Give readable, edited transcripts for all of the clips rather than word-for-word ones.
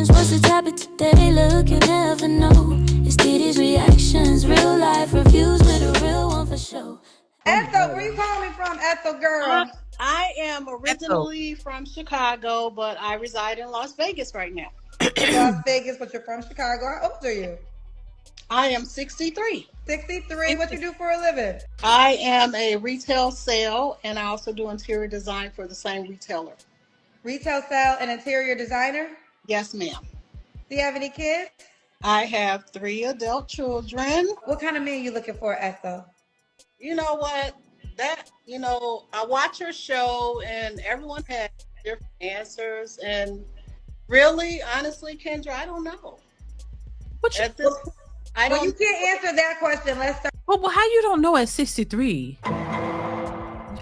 questions. What's the topic today? Look, you never know. It's DeeDee's reactions, real life reviews with a real one for show. Ethel, where you calling me from, Ethel girl? I am Ethel. originally from Chicago, but I reside in Las Vegas right now. Las Vegas, but you're from Chicago. How old are you? I am 63. 63. What you do for a living? I am a retail sale, and I also do interior design for the same retailer. Retail sale and interior designer? Yes, ma'am. Do you have any kids? I have 3 adult children. What kind of man you looking for, Ethel? You know what? I watch your show, and everyone has different answers. And really, honestly, Kendra, I don't know. I don't. Well, you can't answer that question. Let's start. Well, how you don't know at 63?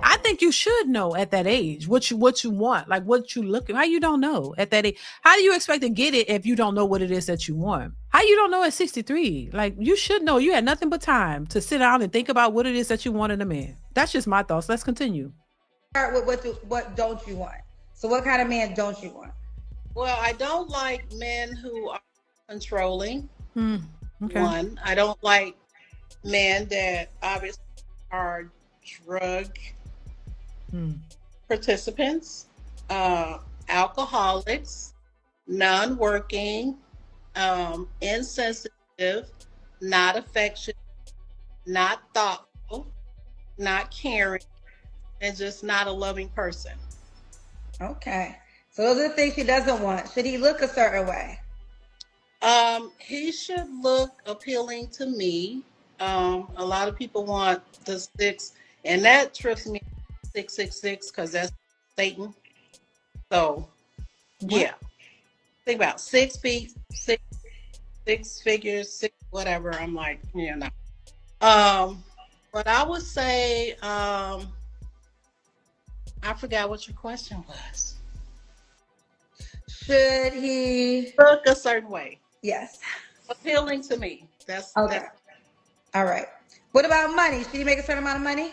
I think you should know at that age what you want, like what you look at. How you don't know at that age? How do you expect to get it if you don't know what it is that you want? How you don't know at 63? Like, you should know. You had nothing but time to sit down and think about what it is that you want in a man. That's just my thoughts. Let's continue. Start with what don't you want? So what kind of man don't you want? Well, I don't like men who are controlling. Okay. One, I don't like men that obviously are drug participants, alcoholics, non-working, insensitive, not affectionate, not thoughtful, not caring, and just not a loving person. Okay. So those are the things she doesn't want. Should he look a certain way? He should look appealing to me. A lot of people want the 6, and that trips me 666 because that's Satan. So, yeah. Think about 6 feet, 6 figures, 6 whatever. I'm like, no. But I would say, I forgot what your question was. Should he look a certain way? Yes. Appealing to me. That's okay. All right. What about money? Should he make a certain amount of money?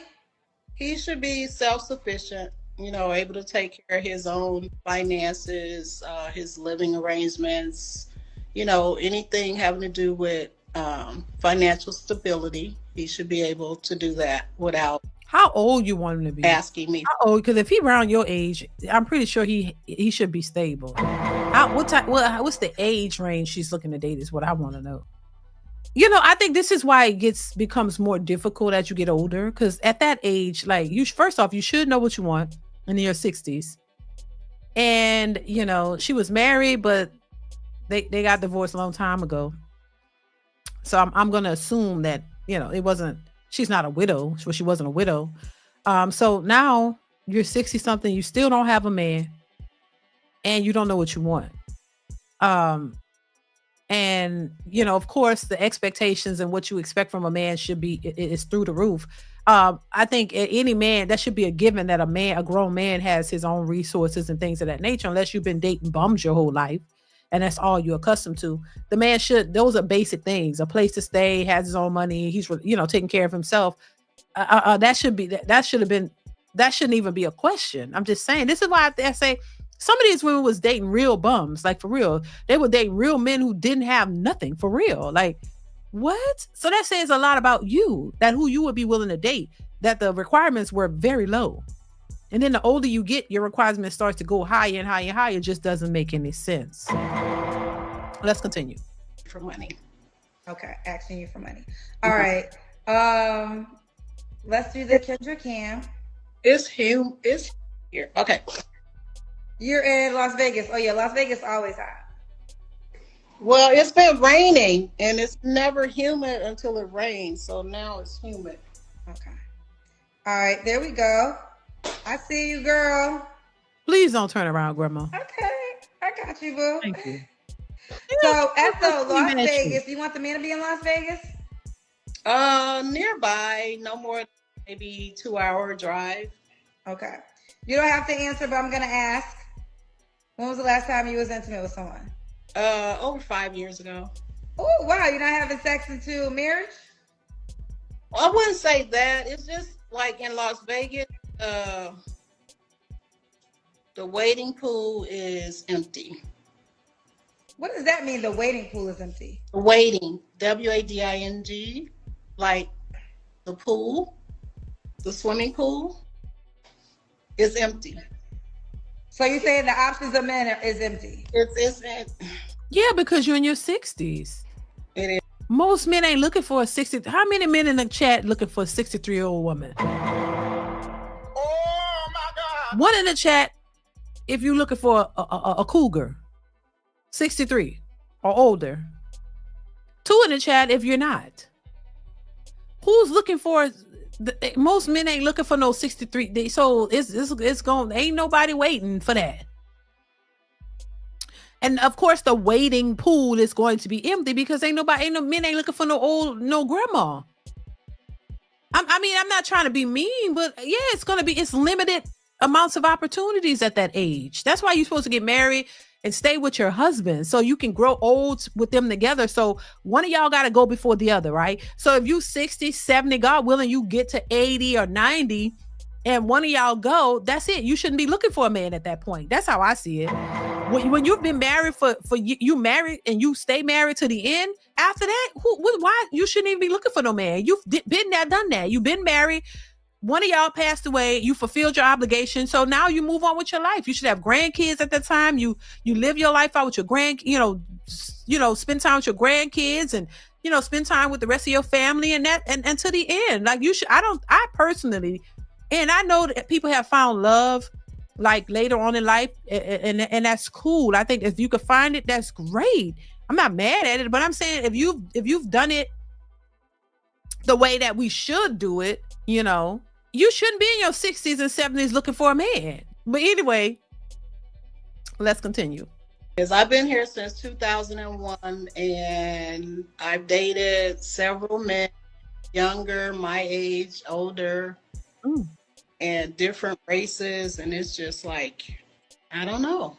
He should be self-sufficient, able to take care of his own finances, his living arrangements, anything having to do with financial stability. He should be able to do that without. How old you want him to be? Asking me. How old? Because if he around your age, I'm pretty sure he should be stable. What's the age range she's looking to date is what I want to know. I think this is why it becomes more difficult as you get older. Because at that age, like, first off, you should know what you want in your 60s. And, she was married, but they got divorced a long time ago. So I'm going to assume that, she's not a widow. So she wasn't a widow. So now you're 60 something, you still don't have a man and you don't know what you want. And, of course, the expectations and what you expect from a man is through the roof. I think any man, that should be a given that a grown man has his own resources and things of that nature, unless you've been dating bums your whole life. And that's all you're accustomed to. The man those are basic things, a place to stay, has his own money. He's, taking care of himself. That shouldn't even be a question. I'm just saying, this is why I say some of these women was dating real bums, like for real. They were dating real men who didn't have nothing for real. Like, what? So that says a lot about you, that who you would be willing to date, that the requirements were very low. And then the older you get, your requirements starts to go higher and higher and higher. It just doesn't make any sense. Let's continue. For money. Okay, asking you for money. All right. Let's do the Kendra Cam. It's here. Okay. You're in Las Vegas. Oh yeah, Las Vegas always hot. Well, it's been raining and it's never humid until it rains. So now it's humid. Okay. All right, there we go. I see you, girl. Please don't turn around, Grandma. Okay, I got you, boo. Thank you. So, Ethel, Las Vegas. You want the man to be in Las Vegas? Nearby, no more than maybe 2-hour drive. Okay. You don't have to answer, but I'm gonna ask. When was the last time you was intimate with someone? Over 5 years ago. Oh wow, you're not having sex into marriage? Well, I wouldn't say that. It's just like in Las Vegas. The waiting pool is empty. What does that mean? The waiting pool is empty. Waiting, WADING, like the pool, the swimming pool is empty. So you're saying the options of men is empty? It's Yeah, because you're in your 60s. It is. Most men ain't looking for a 60. How many men in the chat looking for a 63-year-old woman? Oh my God. One in the chat if you're looking for a cougar, 63 or older. Two in the chat if you're not. Who's looking for? Most men ain't looking for no 63. So it's going. Ain't nobody waiting for that. And of course, the waiting pool is going to be empty because ain't no men ain't looking for no grandma. I mean, I'm not trying to be mean, but yeah, it's limited amounts of opportunities at that age. That's why you're supposed to get married and stay with your husband so you can grow old with them together. So one of y'all got to go before the other, right? So if you 60, 70, God willing, you get to 80 or 90 and one of y'all go, that's it. You shouldn't be looking for a man at that point. That's how I see it. When you've been married for you married and you stay married to the end, after that, why you shouldn't even be looking for no man. You've been there, done that. You've been married. One of y'all passed away. You fulfilled your obligation. So now you move on with your life. You should have grandkids at that time. You live your life out with your spend time with your grandkids and, spend time with the rest of your family and to the end. Like I personally, and I know that people have found love like later on in life and that's cool. I think if you could find it, that's great. I'm not mad at it, but I'm saying if you've done it the way that we should do it, you shouldn't be in your 60s and 70s looking for a man. But anyway, let's continue. Because I've been here since 2001 and I've dated several men, younger, my age, older, and different races. And it's just like, I don't know.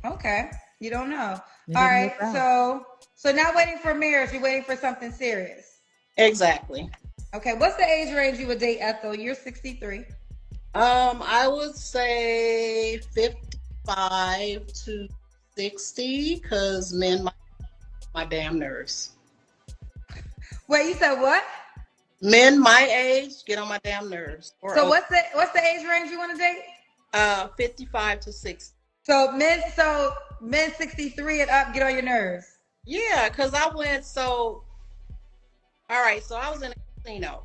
Okay. You don't know. All right. So not waiting for marriage. You're waiting for something serious. Exactly. Okay. What's the age range you would date, Ethel? You're 63. I would say 55 to 60 because men my damn nerves. Wait, you said what? Men my age get on my damn nerves. So what's the age range you want to date? 55 to 60. So men 63 and up get on your nerves. Yeah, because I went all right, so I was in a casino,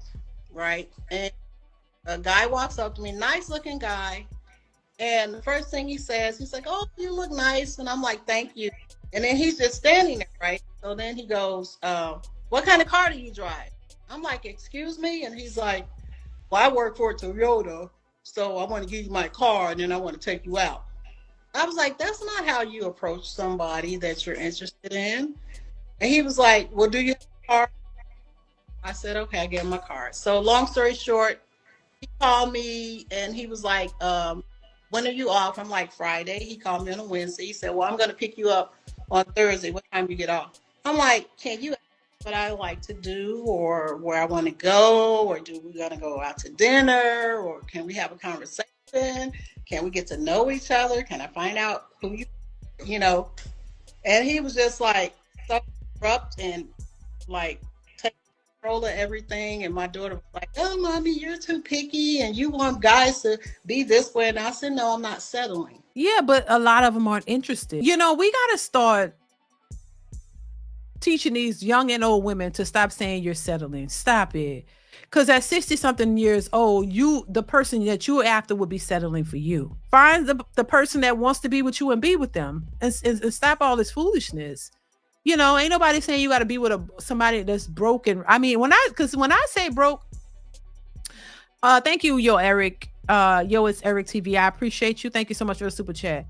right? And a guy walks up to me, nice looking guy. And the first thing he says, he's like, oh, you look nice. And I'm like, thank you. And then he's just standing there, right? So then he goes, what kind of car do you drive? I'm like, excuse me? And he's like, well, I work for Toyota, so I want to give you my car and then I want to take you out. I was like, that's not how you approach somebody that you're interested in. And he was like, well, do you have a car? I said, okay, I gave him my card. So long story short, he called me and he was like, when are you off? I'm like, Friday. He called me on a Wednesday. He said, well, I'm going to pick you up on Thursday. What time do you get off? I'm like, can you ask what I like to do or where I want to go? Or do we going to go out to dinner? Or can we have a conversation? Can we get to know each other? Can I find out who you know? And he was just like so abrupt and like taking control of everything. And my daughter was like, oh, mommy, you're too picky and you want guys to be this way. And I said, no, I'm not settling. Yeah, but a lot of them aren't interested. We got to start teaching these young and old women to stop saying you're settling. Stop it. Because at 60-something years old, the person that you're after will be settling for you. Find the person that wants to be with you and be with them and stop all this foolishness. Ain't nobody saying you got to be with somebody that's broken. I mean, when I say broke, thank you, Eric. It's Eric TV. I appreciate you. Thank you so much for the super chat.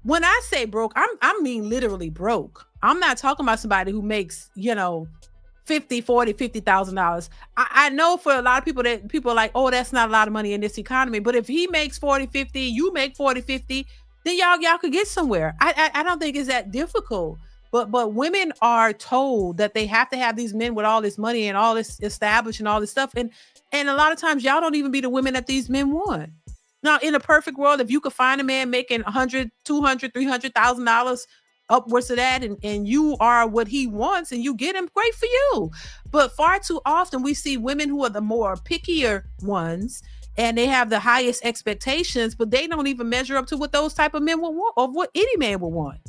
When I say broke, I mean literally broke. I'm not talking about somebody who makes, $50,000, $50,000. I know for a lot of people that people are like, oh, that's not a lot of money in this economy. But if he makes 40, 50, you make 40, 50, then y'all could get somewhere. I don't think it's that difficult. But women are told that they have to have these men with all this money and all this established and all this stuff. And a lot of times y'all don't even be the women that these men want. Now, in a perfect world, if you could find a man making $100,000, $200,000, $300,000 upwards of that, and you are what he wants and you get him, great for you. But far too often we see women who are the more pickier ones, and they have the highest expectations, but they don't even measure up to what those type of men would want, or what any man would want.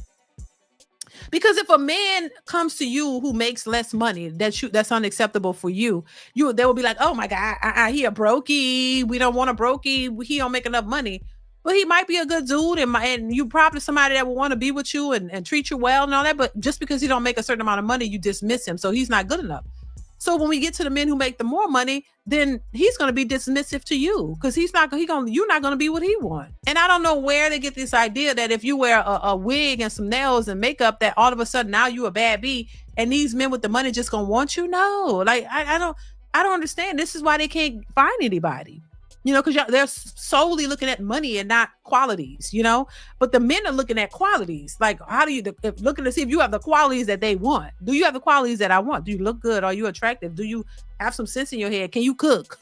Because if a man comes to you who makes less money, that's unacceptable for you. They will be like, oh my God, he a brokey. We don't want a brokey. He don't make enough money. But he might be a good dude, and you probably somebody that will want to be with you and treat you well and all that. But just because he don't make a certain amount of money, you dismiss him. So he's not good enough. So when we get to the men who make the more money, then he's going to be dismissive to you, because you're not going to be what he wants. And I don't know where they get this idea that if you wear a wig and some nails and makeup, that all of a sudden now you a bad bee, and these men with the money just going to want you. No, like I don't understand. This is why they can't find anybody. Because they're solely looking at money and not qualities, but the men are looking at qualities. Like, how do you looking to see if you have the qualities that they want? Do you have the qualities that I want? Do you look good? Are you attractive? Do you have some sense in your head? Can you cook?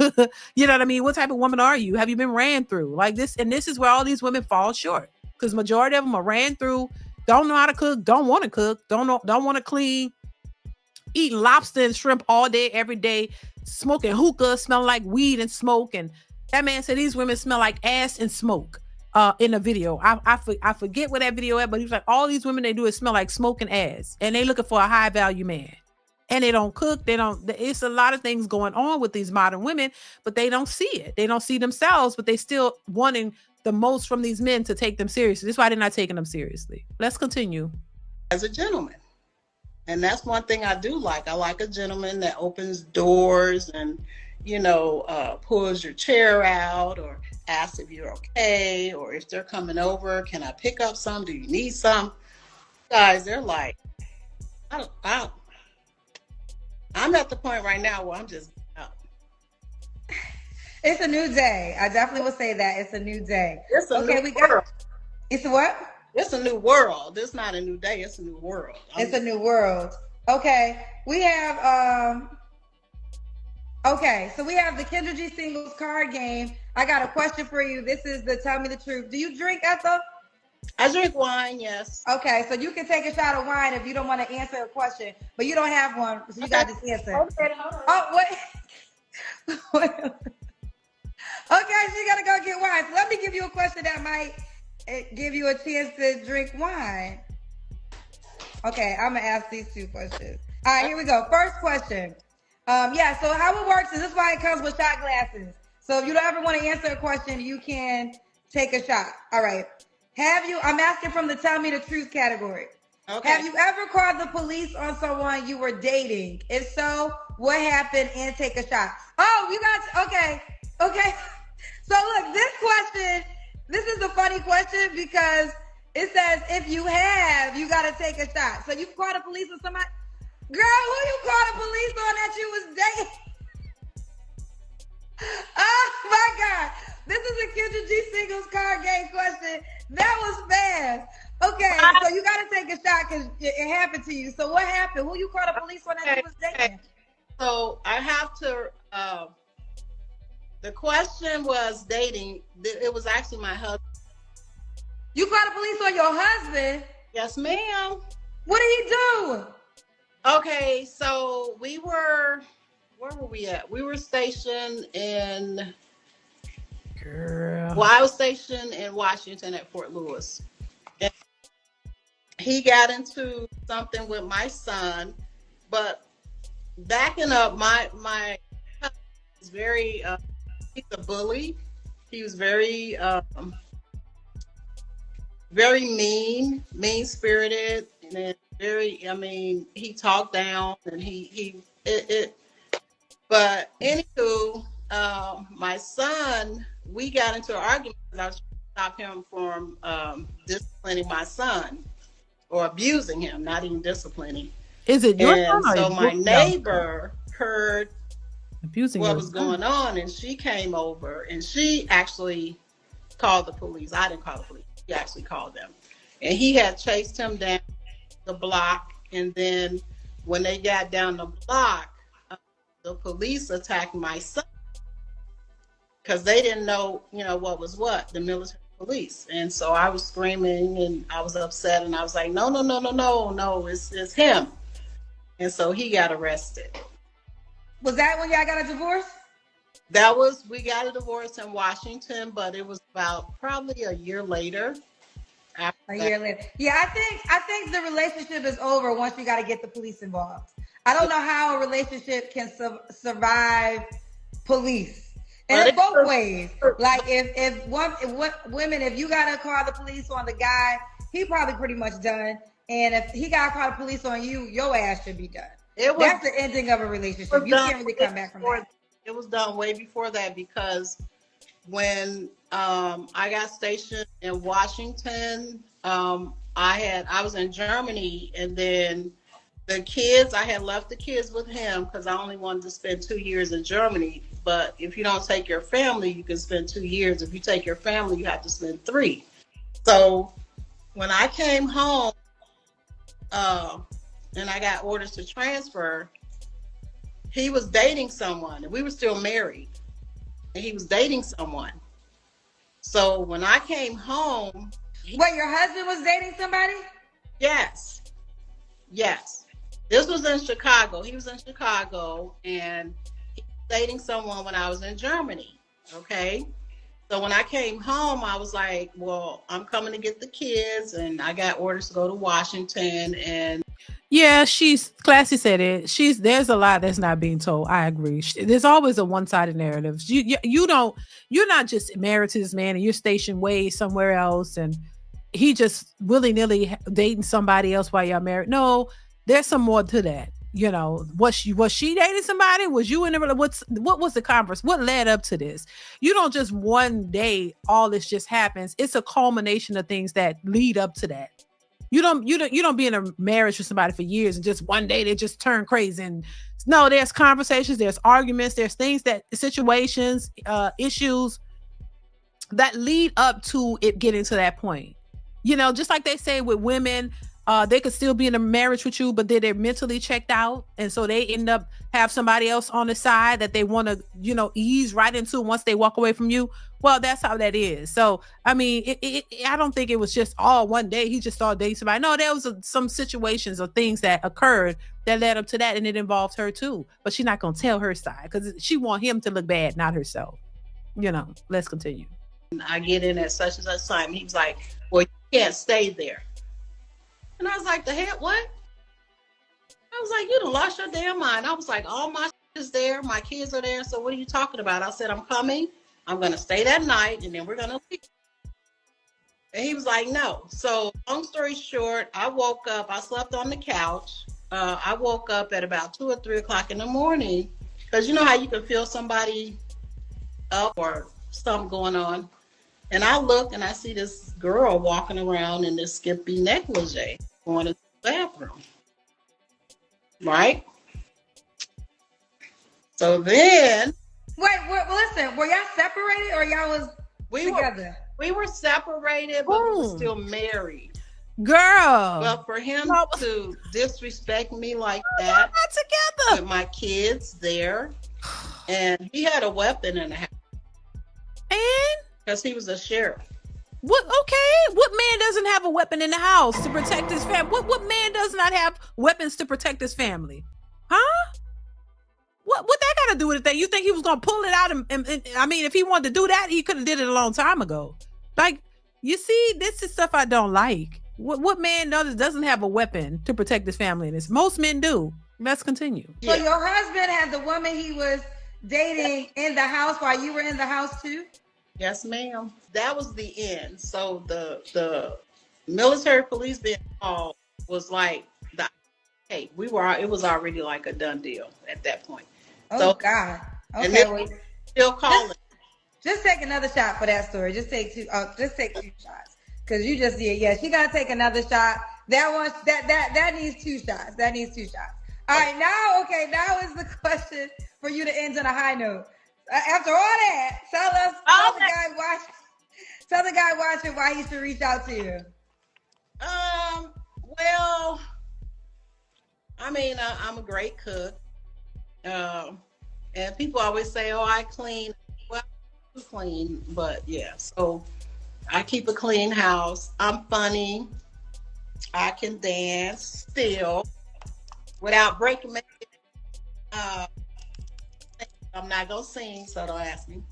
You know what I mean? What type of woman are you? Have you been ran through like this? And this is where all these women fall short, because majority of them are ran through, don't know how to cook, don't want to cook, don't want to clean, eating lobster and shrimp all day, every day, smoking hookah, smelling like weed and smoke. And that man said these women smell like ass and smoke in a video. I forget where that video at, but he was like, all these women, they do is smell like smoke and ass. And they looking for a high value man. And they don't cook. It's a lot of things going on with these modern women, but they don't see it. They don't see themselves, but they still wanting the most from these men to take them seriously. This is why they're not taking them seriously. Let's continue. As a gentleman. And that's one thing I do like. I like a gentleman that opens doors and pulls your chair out, or asks if you're okay, or if they're coming over, can I pick up some? Do you need some? Guys, they're like, I'm at the point right now where I'm just out. It's a new day. I definitely would say that it's a new day. It's a new world. It's a what? It's a new world. It's not a new day. It's a new world. It's a new world. Okay, we have Okay, so we have the Kendra G Singles card game. I got a question for you. This is the Tell Me the Truth. Do you drink, Ethel? I drink wine, yes. Okay, so you can take a shot of wine if you don't want to answer a question, but you don't have one, so you got this answer. Okay, oh, wait. Okay, she got to go get wine. So let me give you a question that might give you a chance to drink wine. Okay, I'm going to ask these two questions. All right, here we go. First question. So how it works is this is why it comes with shot glasses. So if you don't ever want to answer a question, you can take a shot. All right. I'm asking from the Tell Me the Truth category. Okay. Have you ever called the police on someone you were dating? If so, what happened? And take a shot. Oh, you guys, okay. So look, this is a funny question because it says if you have, you got to take a shot. So you've called the police on somebody? Girl, who you called the police on that you was dating? Oh my God. This is a Kendra G Singles card game question. That was fast. Okay, so you got to take a shot because it happened to you. So what happened? Who you called the police on that you was dating? So I have to, the question was dating. It was actually my husband. You called the police on your husband? Yes, ma'am. What did he do? Okay, so where were we at? We were stationed in, I was stationed in Washington at Fort Lewis. And he got into something with my son, but backing up, my husband is very, he's a bully. He was very, very mean-spirited, and he talked down, and but anywho, my son, we got into an argument because I was trying to stop him from disciplining my son, or abusing him, not even disciplining. Is it your son? And so my neighbor heard abusing what was going on, and she came over, and she actually called the police. I didn't call the police. She actually called them. And he had chased him down the block, and then when they got down the block, the police attacked my son because they didn't know, what was what. The military police. And so I was screaming and I was upset and I was like, no, no, no, no, no, no, it's him. And so he got arrested. Was that when y'all got a divorce? We got a divorce in Washington, but it was about probably a year later. A year later. Yeah, I think the relationship is over once you got to get the police involved. I don't know how a relationship can survive police. And it's both ways. Like if women, if you gotta call the police on the guy, he probably pretty much done. And if he gotta call the police on you, your ass should be done. That's the ending of a relationship. You can't really come back from that. It was done way before that, because when I got stationed in Washington, I was in Germany, and then the kids, I had left the kids with him because I only wanted to spend 2 years in Germany. But if you don't take your family, you can spend 2 years. If you take your family, you have to spend 3. So when I came home, and I got orders to transfer, he was dating someone, and we were still married, and he was dating someone. So when I came home, wait, your husband was dating somebody? Yes. This was in Chicago. He was in Chicago, and he was dating someone when I was in Germany. Okay. So when I came home, I was like, well, I'm coming to get the kids, and I got orders to go to Washington. And yeah, Classy said it. There's a lot that's not being told. I agree. There's always a one-sided narrative. You're not just married to this man and you're stationed way somewhere else, and he just willy-nilly dating somebody else while y'all married. No, there's some more to that. You know, was she dating somebody? Was you in a what was the converse? What led up to this? You don't just one day all this just happens. It's a culmination of things that lead up to that. You don't be in a marriage with somebody for years and just one day they just turn crazy. And no, there's conversations, there's arguments, there's things situations, issues that lead up to it getting to that point. You know, just like they say with women, they could still be in a marriage with you, but they're mentally checked out. And so they end up have somebody else on the side that they want to, ease right into once they walk away from you. Well, that's how that is. So, I mean, I don't think it was just all one day. He just started dating somebody. No, there was some situations or things that occurred that led up to that. And it involved her too, but she's not going to tell her side because she want him to look bad, not herself. Let's continue. I get in at such and such time. He was like, well, you can't stay there. And I was like, the heck, what? I was like, you done lost your damn mind. I was like, all my shit is there. My kids are there. So what are you talking about? I said, I'm coming. I'm going to stay that night, and then we're going to leave. And he was like, no. So long story short, I woke up. I slept on the couch. I woke up at about 2 or 3 o'clock in the morning, because you know how you can feel somebody up or something going on. And I look and I see this girl walking around in this skimpy negligee going to the bathroom. Right? So then... Wait, listen, were y'all separated or y'all was together? We were separated, but we were still married. Girl. But for him to disrespect me like that, together with my kids there, and he had a weapon in the house. And? Because he was a sheriff. What? Okay. What man doesn't have a weapon in the house to protect his family? What man does not have weapons to protect his family? Huh? What that got to do with it? That you think he was gonna pull it out? And I mean, if he wanted to do that, he could have did it a long time ago. Like, you see, this is stuff I don't like. What man doesn't have a weapon to protect his family? And most men do. Let's continue. So your husband had the woman he was dating in the house while you were in the house too? Yes, ma'am. That was the end. So the military police being called was like it was already like a done deal at that point. Oh God. Okay. And then still calling. Just take another shot for that story. Just take 2 shots. Cause you just did. Yeah, she gotta take another shot. That needs 2 shots. That needs 2 shots. All right, now is the question for you to end on a high note. After all that, tell the guy watching why he should reach out to you. Well, I mean, I'm a great cook. And people always say, oh, I clean. Well, I clean, but yeah. So I keep a clean house. I'm funny. I can dance still without breaking my. Uh, I'm not gonna sing, so don't ask me.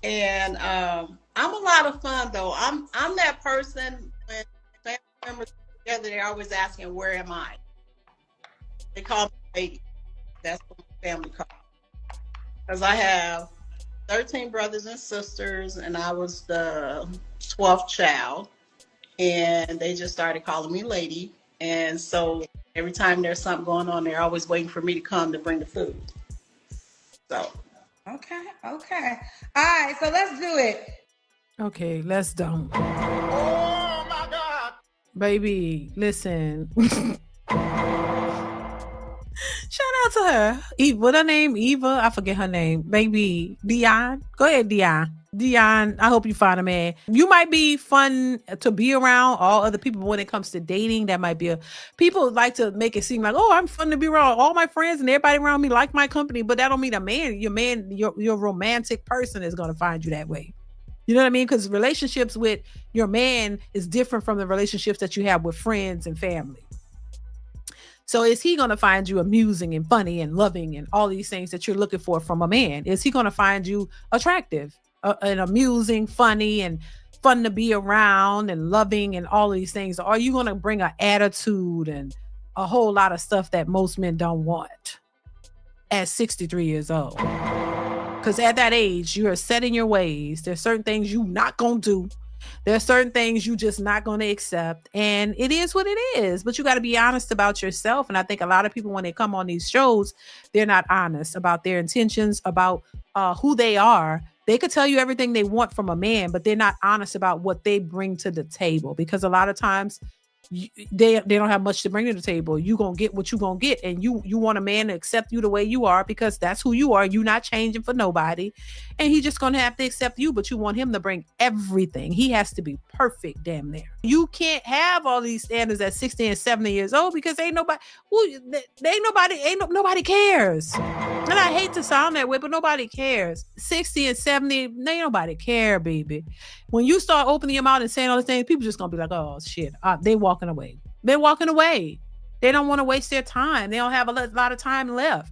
And I'm a lot of fun though. I'm that person when family members get together, they're always asking, "Where am I?" They call me lady. That's what my family calls me. Because I have 13 brothers and sisters, and I was the 12th child. And they just started calling me lady. And so every time there's something going on, they're always waiting for me to come to bring the food. So. Okay. All right, so let's do it. Okay, let's don't. Oh my God. Baby, listen. Shout out to her. What her name? Eva? I forget her name. Baby, Dion. Go ahead, Dion. Dion, I hope you find a man. You might be fun to be around all other people, but when it comes to dating, that might be people like to make it seem like, oh, I'm fun to be around. All my friends and everybody around me like my company, but that don't mean your romantic person is going to find you that way. You know what I mean? Because relationships with your man is different from the relationships that you have with friends and family. So is he going to find you amusing and funny and loving and all these things that you're looking for from a man? Is he going to find you attractive and amusing, funny and fun to be around and loving and all of these things? Or are you going to bring an attitude and a whole lot of stuff that most men don't want at 63 years old? Because at that age, you are set in your ways. There's certain things you not going to do. There are certain things you just not going to accept, and it is what it is, but you got to be honest about yourself. And I think a lot of people, when they come on these shows, they're not honest about their intentions, about who they are. They could tell you everything they want from a man, but they're not honest about what they bring to the table, because a lot of times they don't have much to bring to the table. You gonna get what you gonna get, and you want a man to accept you the way you are, because that's who you are. You not changing for nobody, and he just gonna have to accept you. But you want him to bring everything. He has to be perfect, damn near. You can't have all these standards at 60 and 70 years old, because nobody cares. And I hate to sound that way, but nobody cares. 60 and 70, ain't nobody care, baby. When you start opening your mouth and saying all these things, people just gonna be like, oh shit, they walking away. They're walking away. They don't want to waste their time. They don't have a lot of time left.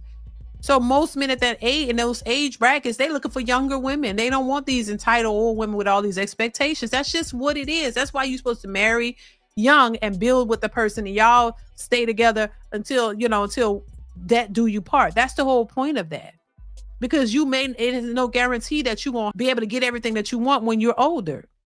So most men at that age, in those age brackets, they looking for younger women. They don't want these entitled old women with all these expectations. That's just what it is. That's why you're supposed to marry young and build with the person, and y'all stay together until that do you part. That's the whole point of that. Because it is no guarantee that you're going to be able to get everything that you want when you're older.